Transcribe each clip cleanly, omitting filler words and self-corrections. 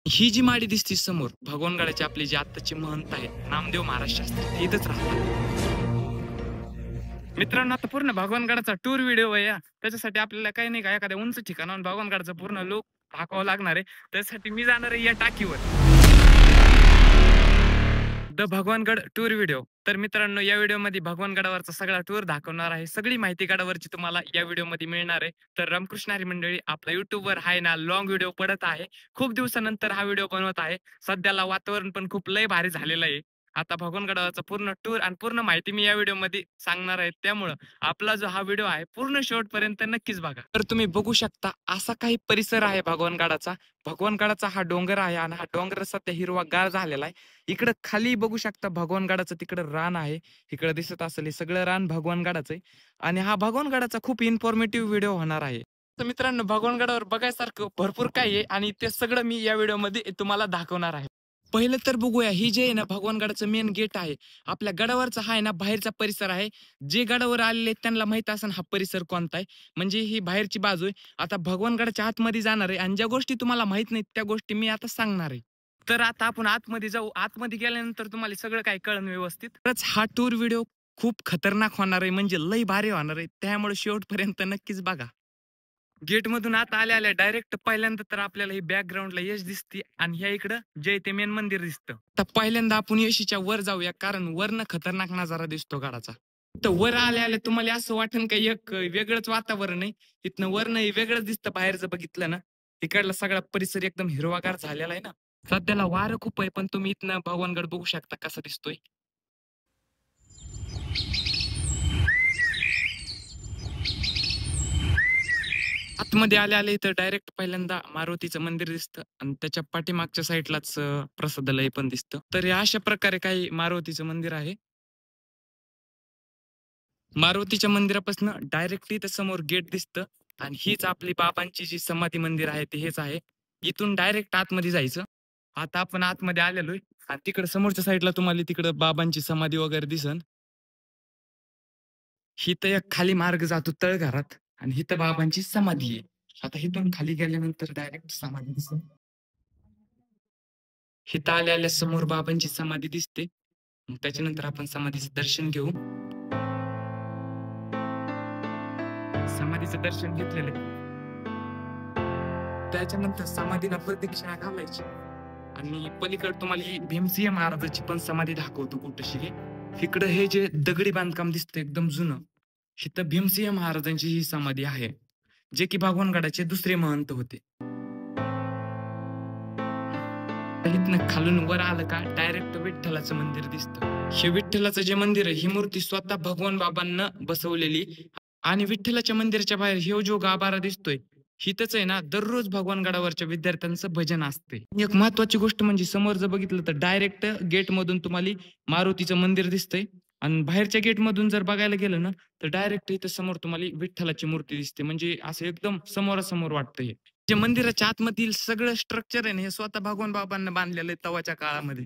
ही जी माडी दिसती समोर भगवानगडाचे आपले जे आत्ताचे महंत आहेत नामदेव महाराज शास्त्री ते इथंच राहतात. मित्रांनो, आता पूर्ण भगवानगडाचा टूर व्हिडिओ आहे त्याच्यासाठी आपल्याला काही नाही का एखाद्या उंच ठिकाणाहून भगवानगडाचा पूर्ण लुक दाखवावं लागणार आहे. त्यासाठी मी जाणार आहे या टाकीवर, द भगवानगड टूर व्हिडिओ. तर मित्रांनो, या व्हिडिओमध्ये भगवानगडावरचा सगळा टूर दाखवणार आहे. सगळी माहिती गडावरची तुम्हाला या व्हिडिओमध्ये मिळणार आहे. तर रामकृष्ण हरी मंडळी, आपला युट्यूबवर आहे ना लॉंग व्हिडिओ पडत आहे. खूप दिवसानंतर हा व्हिडिओ बनवत आहे. सध्याला वातावरण पण खूप लय भारी झालेलं आहे. आता भगवानगडावरचा पूर्ण टूर आणि पूर्ण माहिती मी या व्हिडिओमध्ये सांगणार आहे. त्यामुळं आपला जो हा व्हिडिओ आहे पूर्ण शेवटपर्यंत नक्कीच बघा. तर तुम्ही बघू शकता असा काही परिसर आहे भगवानगडाचा. भगवानगडाचा हा डोंगर आहे आणि हा डोंगर सध्या हिरवागार झालेला आहे. इकडं खाली बघू शकता भगवानगडाचं तिकडं रान आहे. इकडं दिसत असेल हे सगळं रान भगवानगडाचं आहे. आणि हा भगवानगडाचा खूप इन्फॉर्मेटिव्ह व्हिडिओ होणार आहे. तर मित्रांनो, भगवानगडावर बघायसारखं भरपूर काही आहे आणि ते सगळं मी या व्हिडिओमध्ये तुम्हाला दाखवणार आहे. पहिलं तर बघूया, ही जे आहे ना भगवानगडाचं मेन गेट आहे. आपल्या गडावरचा हा आहे ना बाहेरचा परिसर आहे. जे गडावर आलेले आहेत त्यांना माहित असेल हा परिसर कोणता आहे. म्हणजे ही बाहेरची बाजू आहे. आता भगवानगडाच्या आतमध्ये जाणार आहे आणि ज्या गोष्टी तुम्हाला माहित नाहीत त्या गोष्टी मी आता सांगणार आहे. तर आता आपण आतमध्ये जाऊ. आतमध्ये गेल्यानंतर तुम्हाला सगळं काही कळण व्यवस्थित. तरच हा टूर व्हिडिओ खूप खतरनाक होणार आहे, म्हणजे लई भारी होणार आहे. त्यामुळे शेवटपर्यंत नक्कीच बघा. गेट मधून आता आल्या आल्या डायरेक्ट पहिल्यांदा तर आपल्याला ही बॅकग्राऊंडला यश दिसते आणि ह्या इकडं जय ते मेन मंदिर दिसतं. तर पहिल्यांदा आपण यशीच्या वर जाऊया, कारण वरनं खतरनाक नजारा दिसतो गडाचा. तर वर आल्या आल्या तुम्हाला असं वाटेल का एक वेगळंच वातावरण आहे. इथनं वरनं हे वेगळंच दिसतं बाहेरचं बघितलं ना. इकडला सगळा परिसर एकदम हिरवागार झालेला आहे ना. सध्याला वारं खूप आहे, पण तुम्ही इथनं भगवानगड बघू शकता कसा दिसतोय. आतमध्ये आले आले तर डायरेक्ट पहिल्यांदा मारुतीचं मंदिर दिसतं आणि त्याच्या पाठीमागच्या साईडलाच प्रसादालय पण दिसतं. तर हे अशा प्रकारे काही मारुतीचं मंदिर आहे. मारुतीच्या मंदिरापासून डायरेक्टली इथं समोर गेट दिसतं आणि हीच आपली बाबांची जी समाधी मंदिर आहे ते हेच आहे. इथून डायरेक्ट आतमध्ये जायचं. आता आपण आतमध्ये आलेलोय आणि तिकडे समोरच्या साईडला तुम्हाला तिकडं बाबांची समाधी वगैरे दिसन. हिथं एक खाली मार्ग जातो तळघरात आणि हिथं बाबांची समाधी आहे. आता हिथून खाली गेल्यानंतर डायरेक्ट समाधी दिसेल. हिथं आल्या आल्या समोर बाबांची समाधी दिसते. मग त्याच्यानंतर आपण समाधीचं दर्शन घेऊ. समाधीचं दर्शन घेतलेलं आहे. त्याच्यानंतर समाधीला प्रदक्षिणा घालायची आणि पलीकडे तुम्हाला ही भीमसिंह महाराजाची पण समाधी दाखवतो कुठशी. इकडं हे जे दगडी बांधकाम दिसतं एकदम जुनं, इथं भीमसिंह महाराजांची ही समाधी आहे, जे की भगवानगडाचे दुसरे महंत होते. इथनं खालून वर आलं का डायरेक्ट विठ्ठलाचं मंदिर दिसतं. हे विठ्ठलाचं जे मंदिर आहे ही मूर्ती स्वतः भगवान बाबांना बसवलेली. आणि विठ्ठलाच्या मंदिराच्या बाहेर हे जो गाभारा दिसतोय, हिथंच आहे ना दररोज भगवानगडावरच्या विद्यार्थ्यांचं भजन असते. एक महत्वाची गोष्ट म्हणजे समोर जर बघितलं तर डायरेक्ट गेट मधून तुम्हाला मारुतीचं मंदिर दिसतंय आणि बाहेरच्या गेट मधून जर बघायला गेलं ना तर डायरेक्ट इथं समोर तुम्हाला विठ्ठलाची मूर्ती दिसते. म्हणजे असं एकदम समोरासमोर वाटतंय. जे मंदिराच्या आतमधील सगळं स्ट्रक्चर आहे ना हे स्वतः भगवान बाबांना बांधलेलं आहे तवाच्या काळामध्ये.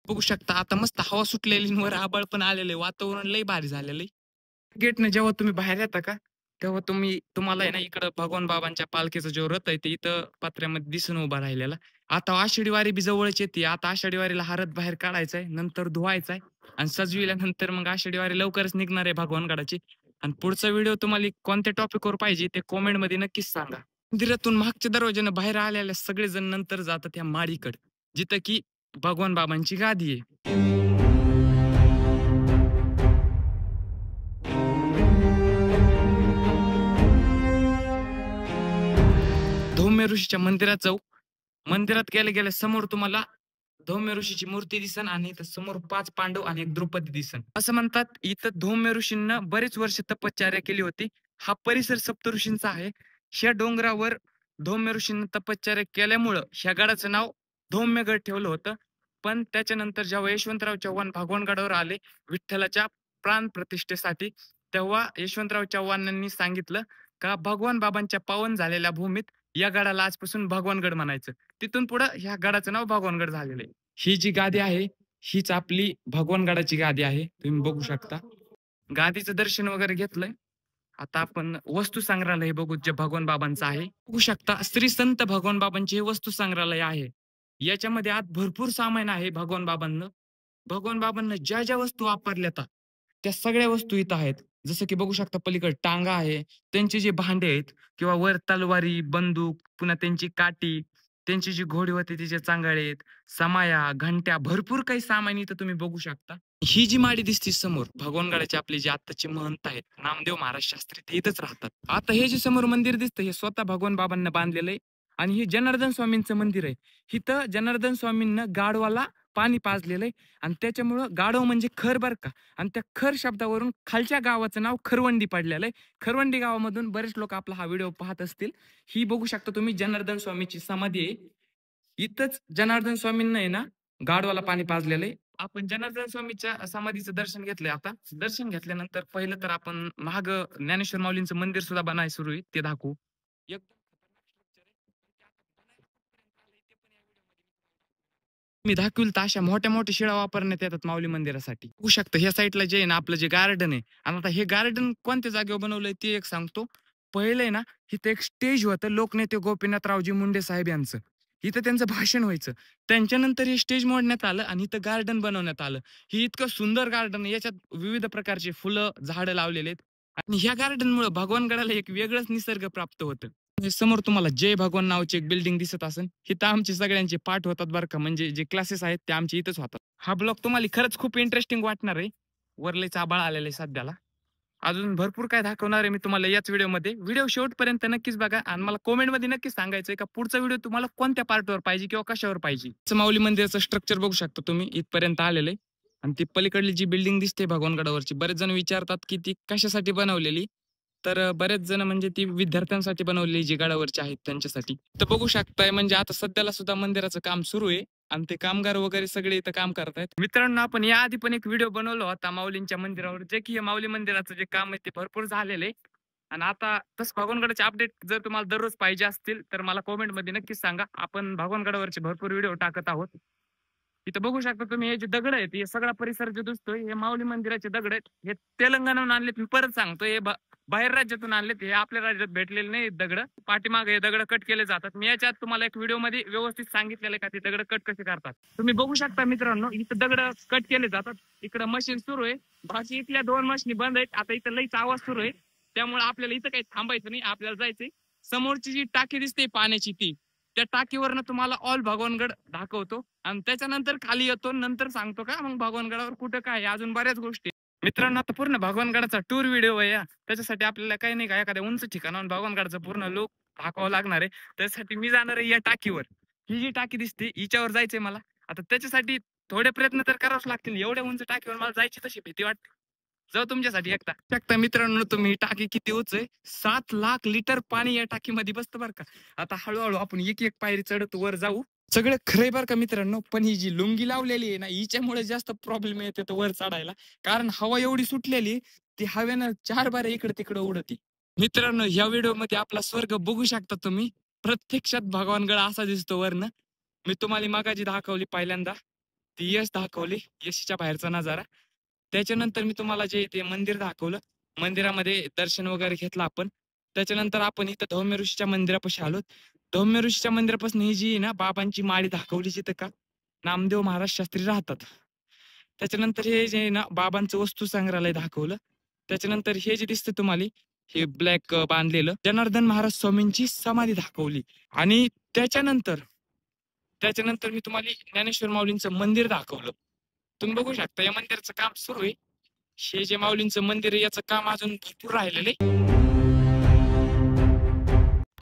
बघू शकता आता मस्त हवा सुटलेली वर आभाळ पण आलेलं आहे. वातावरण लय भारी झालेलं आहे. गेटने जेव्हा तुम्ही बाहेर येता का, तेव्हा तुम्हाला आहे ना इकडं भगवान बाबांच्या पालखीचा जो रथ आहे ते इथं पत्र्यामध्ये दिसून उभा राहिलेला. आता आषाढी वारी बी जवळच येते. आता आषाढी वारीला हा रथ बाहेर काढायचा नंतर धुवायचा आणि सजविल्यानंतर मग आषाढी वारी लवकरच निघणार आहे भगवानगडाची. आणि पुढचा व्हिडिओ तुम्हाला कोणत्या टॉपिकवर पाहिजे ते कॉमेंटमध्ये नक्कीच सांगा. मंदिरातून मागच्या दरवाज्यानं बाहेर आलेले सगळेजण नंतर जातात या माळीकडे, जिथं की भगवान बाबांची गादी आहे. धौम्य ऋषीच्या मंदिरात जाऊ. मंदिरात गेल्या गेल्या समोर तुम्हाला धौम्य ऋषीची मूर्ती दिसन आणि इथं समोर 5 पांडव आणि एक द्रौपदी दिसन. असं म्हणतात इथं धौम्य ऋषींना बरेच वर्ष तपश्चर्या केली होती. हा परिसर सप्तऋषींचा आहे. ह्या डोंगरावर धौम्य ऋषींनी तपश्चर्या केल्यामुळं ह्या गडाचं नाव धौम्यगड ठेवलं होतं. पण त्याच्यानंतर जेव्हा यशवंतराव चव्हाण भगवानगडावर आले विठ्ठलाच्या प्राण प्रतिष्ठेसाठी, तेव्हा यशवंतराव चव्हाणांनी सांगितलं का भगवान बाबांच्या पावन झालेल्या भूमीत या गडाला आजपासून भगवानगड म्हणायचं. तिथून पुढं ह्या गडाचं नाव भगवानगड झालेलं आहे. ही जी गादी आहे हीच आपली भगवानगडाची गादी आहे. तुम्ही बघू शकता. गादीचं दर्शन वगैरे घेतलंय. आता आपण वस्तू संग्रहालय बघू जे भगवान बाबांचं आहे. बघू शकता श्री संत भगवान बाबांचे हे वस्तू संग्रहालय आहे. याच्यामध्ये आत भरपूर सामान आहे भगवान बाबांना. भगवान बाबांना ज्या ज्या वस्तू वापरल्यात त्या सगळ्या वस्तू इथं आहेत. जसं की बघू शकता पलीकडे टांगा आहे. त्यांचे जे भांडे आहेत किंवा वर तलवारी, बंदूक, पुन्हा त्यांची काठी, त्यांची जी घोडी होती तिचे चांगळे आहेत, समाया, घंट्या भरपूर काही सामान इथं तुम्ही बघू शकता. ही जी माडी दिसते समोर भगवानगडाचे आपले जे आत्ताचे महंत आहेत, नामदेव महाराज शास्त्री ते इथंच राहतात. आता हे जे समोर मंदिर दिसतं हे स्वतः भगवान बाबांना बांधलेलं आहे आणि हे जनार्दन स्वामींचं मंदिर आहे. इथं जनार्दन स्वामींना गाढवाला पाणी पाजलेलं आहे आणि त्याच्यामुळं गाढव म्हणजे खर बरं का आणि त्या खर शब्दावरून खालच्या गावाचं नाव खरवंडी पडलेलं आहे. खरवंडी गावामधून बरेच लोक आपला हा व्हिडिओ पाहत असतील. ही बघू शकता तुम्ही जनार्दन स्वामीची समाधी आहे. इथंच जनार्दन स्वामींना आहे ना गाढवाला पाणी पाजलेलं आहे. आपण जनार्दन स्वामीच्या समाधीचं दर्शन घेतलंय आता. दर्शन घेतल्यानंतर पहिलं तर आपण महाग ज्ञानेश्वर माऊलींचं मंदिर सुद्धा बनायला सुरू आहे ते दाखवू. एकदम मी दाखवील तर अशा मोठ्या-मोठ्या शिळा वापरण्यात येतात माऊली मंदिरासाठी. बघू शकता ह्या साईडला जे आहे ना आपलं जे गार्डन आहे आणि आता हे गार्डन कोणत्या जागेवर बनवलंय ते एक सांगतो. पहिलं आहे ना इथं एक स्टेज होतं लोकनेते गोपीनाथरावजी मुंडे साहेब यांचं. इथं त्यांचं भाषण व्हायचं. त्यांच्यानंतर हे स्टेज मोडण्यात आलं आणि इथं गार्डन बनवण्यात आलं. हे इतकं सुंदर गार्डन आहे. याच्यात विविध प्रकारची फुलं, झाडं लावलेली आहेत आणि ह्या गार्डनमुळे भगवानगडाला एक वेगळंच निसर्ग प्राप्त होतं. हे समोर तुम्हाला जय भगवान नावाची एक बिल्डिंग दिसत असेल. इथं आमचे सगळ्यांचे पाठ होतात बरं का. म्हणजे जे क्लासेस आहेत ते आमचे इथंच होतात. हा ब्लॉग तुम्हाला खरंच खूप इंटरेस्टिंग वाटणार आहे. वर लयच आभाळ आलेलं आहे सध्याला. अजून भरपूर काय दाखवणार आहे मी तुम्हाला याच व्हिडिओमध्ये. व्हिडिओ शेवटपर्यंत नक्कीच बघा आणि मला कमेंटमध्ये नक्कीच सांगायचंय का पुढचा व्हिडिओ तुम्हाला कोणत्या पार्टवर पाहिजे किंवा कशावर पाहिजे. माऊली मंदिराचं स्ट्रक्चर बघू शकता तुम्ही इथपर्यंत आलेलं आहे आणि ती पलीकडली जी बिल्डिंग दिसते भगवानगडावरची बरेच जण विचारतात की ती कशासाठी बनवलेली. तर बरेच जण म्हणजे ती विद्यार्थ्यांसाठी बनवलेली जी गडावरची आहेत त्यांच्यासाठी. तर बघू शकताय म्हणजे आता सध्याला सुद्धा मंदिराचं काम सुरू आहे आणि ते कामगार वगैरे सगळे इथं काम करतायत. मित्रांनो आपण याआधी पण एक व्हिडिओ बनवला होता माऊलींच्या मंदिरावर जे की हे माऊली मंदिराचं जे काम आहे ते भरपूर झालेलं आहे आणि आता तसं भगवानगडाचे अपडेट जर तुम्हाला दररोज पाहिजे असतील तर मला कमेंट मध्ये नक्कीच सांगा. आपण भगवानगडावरचे भरपूर व्हिडिओ टाकत आहोत. इथं बघू शकता तुम्ही हे जे दगड आहेत हे सगळा परिसर जो दिसतोय हे माऊली मंदिराचे दगड आहेत. हे तेलंगणाहून आणलेत मी परत सांगतो. हे बाहेर राज्यातून आणलेत. हे आपल्या राज्यात भेटलेले नाही दगड. पाठीमागे हे दगड कट केले जातात. मी याच्यात तुम्हाला एक व्हिडिओ मध्ये व्यवस्थित सांगितलेलं आहे का ते दगड कट कसे करतात. तुम्ही बघू शकता मित्रांनो इथं दगड कट केले जातात. इकडं मशीन सुरू आहे. बाकी इथल्या 2 मशीनी बंद आहेत. आता इथं लईच आवाज सुरू आहे त्यामुळे आपल्याला इथं काही थांबायचं नाही. आपल्याला जायचंय. समोरची जी टाकी दिसते पाण्याची ती त्या टाकीवरनं तुम्हाला ऑल भगवानगड दाखवतो आणि त्याच्यानंतर खाली येतो नंतर सांगतो का मग भगवानगडावर कुठं काय अजून बऱ्याच गोष्टी. मित्रांनो आता पूर्ण भगवानगडाचा टूर व्हिडिओ आहे या त्याच्यासाठी आपल्याला काही नाही का एखाद्या उंच ठिकाणावर भगवानगडाचा पूर्ण लोक दाखवावं लागणार आहे. त्यासाठी मी जाणार आहे या टाकीवर. ही जी टाकी दिसते हिच्यावर जायचंय मला. आता त्याच्यासाठी थोडे प्रयत्न तर करावेच लागतील. एवढ्या उंच टाकीवर मला जायची तशी भीती वाटते. जाऊ तुमच्यासाठी एकदा शकता मित्रांनो तुम्ही टाकी किती उंच आहे 7 लाख लिटर पाणी या टाकीमध्ये बसतं बरं का. आता हळूहळू आपण एक एक पायरी चढत वर जाऊ. सगळं खरंय बरं का मित्रांनो पण ही जी लुंगी लावलेली आहे ना हिच्यामुळे जास्त प्रॉब्लेम येते तो वर चढायला. कारण हवा एवढी सुटलेली ती हवेनं 4 बारे इकडे तिकडे उडती. मित्रांनो या व्हिडिओ मध्ये आपला स्वर्ग बघू शकता तुम्ही. प्रत्यक्षात भगवानगड असा दिसतो वरनं. मी तुम्हाला मगाची दाखवली पहिल्यांदा ती यश दाखवली यशीच्या बाहेरचा नजारा. त्याच्यानंतर मी तुम्हाला जे ते मंदिर दाखवलं. मंदिरामध्ये दर्शन वगैरे घेतलं आपण. त्याच्यानंतर आपण इथं धौम्य ऋषीच्या मंदिरापाशी आलो. धौम्य ऋषीच्या मंदिरापासून ही जी ना बाबांची माळी दाखवली जिथं का नामदेव महाराज शास्त्री राहतात. त्याच्यानंतर हे जे ना बाबांचं वस्तू संग्रहालय दाखवलं. त्याच्यानंतर हे जे दिसतं तुम्हाला हे ब्लॅक बांधलेलं जनार्दन महाराज स्वामींची समाधी दाखवली आणि त्याच्यानंतर त्याच्यानंतर मी तुम्हाला ज्ञानेश्वर माऊलींचं मंदिर दाखवलं. तुम्ही बघू शकता या मंदिराचं काम सुरू आहे. हे जे माऊलींचं मंदिर आहे याचं काम अजून भरपूर राहिलेलं आहे.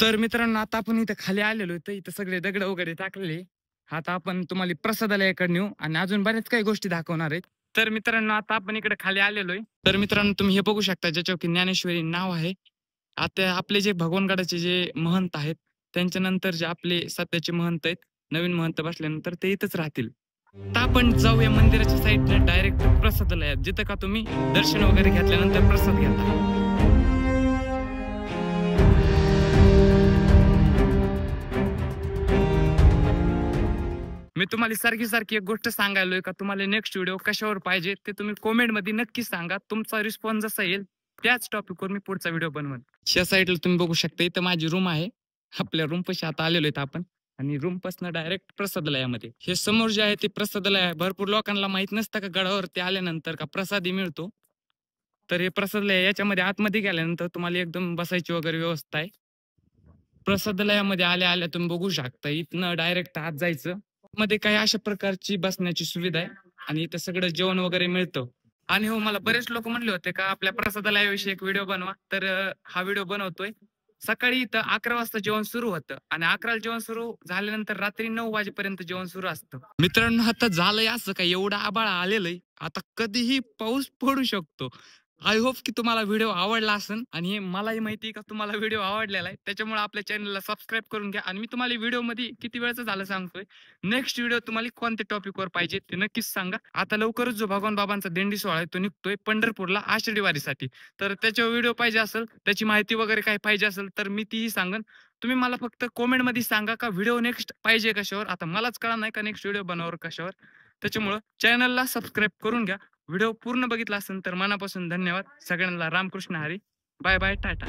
तर मित्रांनो आता आपण इथं खाली आलेलो आहे. इथं सगळे दगड वगैरे टाकलेले. आता आपण तुम्हाला प्रसादालयाकडे नेऊ आणि अजून बऱ्याच काही गोष्टी दाखवणार आहेत. तर मित्रांनो आता आपण इकडे खाली आलेलो आहे. तर मित्रांनो तुम्ही हे बघू शकता ज्याच्यावर की ज्ञानेश्वरी नाव आहे. आता आपले जे भगवानगडाचे जे महंत आहेत त्यांच्या नंतर जे आपले सध्याचे महंत आहेत नवीन महंत बसल्यानंतर ते इथंच राहतील. आता आपण जाऊया मंदिराच्या साईडने डायरेक्ट प्रसादालयात जिथं का तुम्ही दर्शन वगैरे घेतल्यानंतर प्रसाद घेता. मी तुम्हाला सारखी सारखी एक गोष्ट सांगायलोय का तुम्हाला नेक्स्ट व्हिडिओ कशावर पाहिजे ते तुम्ही कमेंट मध्ये नक्की सांगा. तुमचा रिस्पॉन्स जसा येईल त्याच टॉपिकवर मी पुढचा व्हिडिओ बनवेन. ह्या साईडला तुम्ही बघू शकता इथं माझी रूम आहे. आपल्या रूम पाशी आता आलेलो आहेत आपण. आणि रूम पासून डायरेक्ट प्रसादालयामध्ये. हे समोर जे आहे ते प्रसादालय आहे. भरपूर लोकांना माहित नसतं का गडावरती आल्यानंतर का प्रसादही मिळतो. तर हे प्रसादालय याच्यामध्ये आतमध्ये गेल्यानंतर तुम्हाला एकदम बसायची वगैरे व्यवस्था आहे. प्रसादालयामध्ये आल्या-आल्या तुम्ही बघू शकता इथनं डायरेक्ट आत जायचं. मध्ये काही अशा प्रकारची बसण्याची सुविधा आहे आणि इथं सगळं जेवण वगैरे मिळतं. आणि हो मला बरेच लोक म्हणले होते का आपल्या प्रसादालयाविषयी एक व्हिडिओ बनवा. तर हा व्हिडिओ बनवतोय. सकाळी इथं 11 वाजता जेवण सुरू होतं आणि 11ला जेवण सुरू झाल्यानंतर रात्री 9 वाजेपर्यंत जेवण सुरू असतं. मित्रांनो आता झालंय असं काय एवढं आभाळ आलेलंय. आता कधीही पाऊस पडू शकतो. आय होप की तुम्हाला व्हिडिओ आवडला असेल आणि हे मलाही माहिती आहे का तुम्हाला व्हिडिओ आवडलेला आहे. त्याच्यामुळे आपल्या चॅनलला सबस्क्राईब करून घ्या आणि मी तुम्हाला व्हिडिओमध्ये किती वेळचं झालं सांगतोय. नेक्स्ट व्हिडिओ तुम्हाला कोणत्या टॉपिकवर पाहिजे ते नक्कीच सांगा. आता लवकरच जो भगवान बाबांचा दिंडी सोहळा आहे तो निघतोय पंढरपूरला आषाढी वारीसाठी. तर त्याच्यावर व्हिडिओ पाहिजे असेल, त्याची माहिती वगैरे काही पाहिजे असेल तर मी तीही सांगेन. तुम्ही मला फक्त कमेंटमध्ये सांगा का व्हिडिओ नेक्स्ट पाहिजे कशावर. आता मलाच कळलं नाही का नेक्स्ट व्हिडिओ बनवावर कशावर. त्याच्यामुळं चॅनलला सबस्क्राईब करून घ्या. व्हिडिओ पूर्ण बघितला असेल तर मनापासून धन्यवाद. सगळ्यांना रामकृष्ण हरी. Bye bye. टाटा.